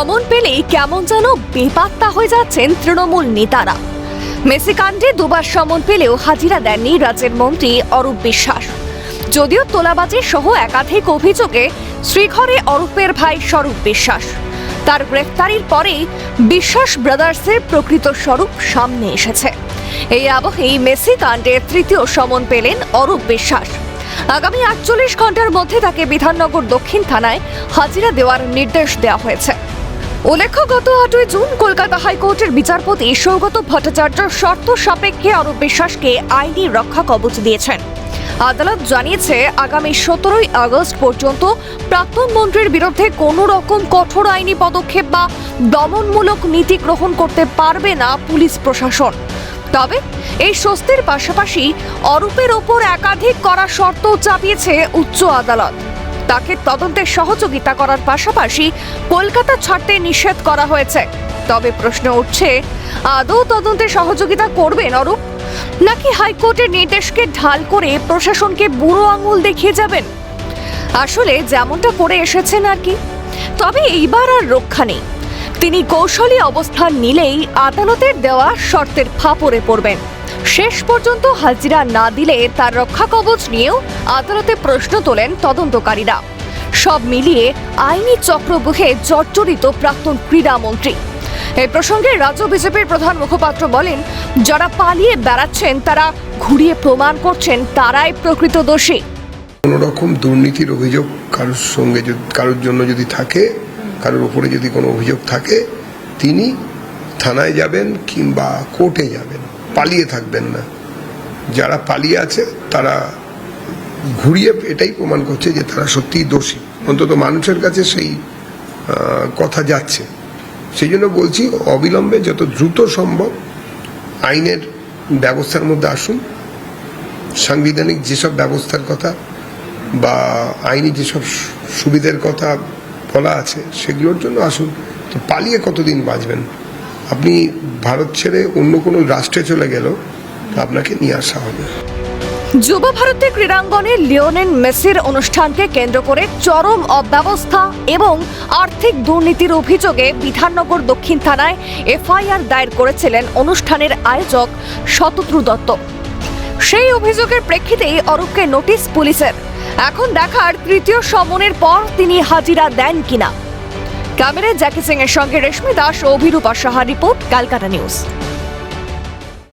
সমন পেলেই কেমন যেন বেপাত্তা হয়ে যাচ্ছেন তৃণমূল নেতারা। মেসি কাণ্ডে দুবার সমন পেলেও হাজিরা দেননি রাজ্যের মন্ত্রী অরূপ বিশ্বাস। যদিও তোলাবাজি সহ একাধিক অভিযোগে শ্রীঘরে অরূপের ভাই স্বরূপ বিশ্বাস। তার গ্রেফতারির পরেই বিশ্বাস ব্রাদার্সের প্রকৃত স্বরূপ সামনে এসেছে। এই আবহেই মেসি কাণ্ডে তৃতীয় সমন পেলেন অরূপ বিশ্বাস। আগামী 48 ঘন্টার মধ্যে তাকে বিধাননগর দক্ষিণ থানায় হাজিরা দেওয়ার নির্দেশ দেওয়া হয়েছে। উল্লেখ্য, গত 8 জুন কলকাতা হাইকোর্টের বিচারপতি সৌগত ভট্টাচার্য শর্ত সাপেক্ষে অরূপ বিশ্বাসকে আইনি রক্ষা কবচ দিয়েছেন। আদালত জানিয়েছে, আগামী 17 আগস্ট পর্যন্ত প্রাক্তন মন্ত্রীর বিরুদ্ধে কোনো রকম কঠোর আইনি পদক্ষেপ বা দমনমূলক নীতি গ্রহণ করতে পারবে না পুলিশ প্রশাসন। তবে এই স্বস্তির পাশাপাশি অরূপের ওপর একাধিক কড়া শর্ত চাপিয়েছে উচ্চ আদালত। তাকে তদন্তে সহযোগিতা করার পাশাপাশি কলকাতা ছাড়তে নিষেধ করা হয়েছে। তবে প্রশ্ন উঠছে, আদৌ তদন্তে সহযোগিতা করবেন অরূপ, নাকি হাইকোর্টের নির্দেশকে ঢাল করে প্রশাসনকে বুড়ো আঙুল দেখিয়ে যাবেন? আসলে যেমনটা করে এসেছেন আর কি। তবে এইবার আর রক্ষা নেই। তিনি কৌশলী অবস্থান নিলেই আদালতের দেওয়া শর্তের ফাঁপড়ে পড়বেন। শেষ পর্যন্ত হাজিরা না দিলে তার রক্ষা কবচ নিয়েও আদালতে প্রশ্ন তোলেন তদন্তকারীরা। সব মিলিয়ে আইনি চক্রব্যূহে জর্জরিত প্রাক্তন ক্রীড়ামন্ত্রী। এই প্রসঙ্গে রাজ্য বিজেপির প্রধান মুখপাত্র বলেন, যারা পালিয়ে বেড়াচ্ছেন তারা ঘুরিয়ে প্রমাণ করছেন তারাই প্রকৃত দোষী। কোনো রকম দুর্নীতির অভিযোগ কারোর জন্য যদি থাকে, কারোর উপরে যদি কোনো অভিযোগ থাকে, তিনি থানায় যাবেন কিংবা কোর্টে যাবেন, পালিয়ে থাকবেন না। যারা পালিয়ে আছে তারা ঘুরিয়ে এটাই প্রমাণ করছে যে তারা সত্যিই দোষী। অন্তত মানুষের কাছে সেই কথা যাচ্ছে। সেই জন্য বলছি, অবিলম্বে যত দ্রুত সম্ভব আইনের ব্যবস্থার মধ্যে আসুন। সাংবিধানিক যেসব ব্যবস্থার কথা বা আইনি যেসব সুবিধার কথা বলা আছে সেগুলোর জন্য আসুন। তো পালিয়ে কতদিন বাঁচবেন? আপনি ভারত ছেড়ে অন্য কোনো রাষ্ট্রে চলে গেলেও আপনাকে নিয়ে আসা হবে। যুব ভারতের ক্রীড়াঙ্গনে লিওনেল মেসির অনুষ্ঠানকে কেন্দ্র করে চরম অব্যবস্থা এবং আর্থিক দুর্নীতির অভিযোগে বিধাননগর দক্ষিণ থানায় এফআইআর দায়ের করেছিলেন অনুষ্ঠানের আয়োজক শতদ্রু দত্ত। সেই অভিযোগের প্রেক্ষিতেই অরূপকে নোটিশ পুলিশের। এখন দেখার তৃতীয় সমনের পর তিনি হাজিরা দেন কিনা। ক্যামেরায় জ্যাকি সিং এর সঙ্গে রেশমি দাস ও অভিরূপা সাহা, রিপোর্ট ক্যালকাটা নিউজ।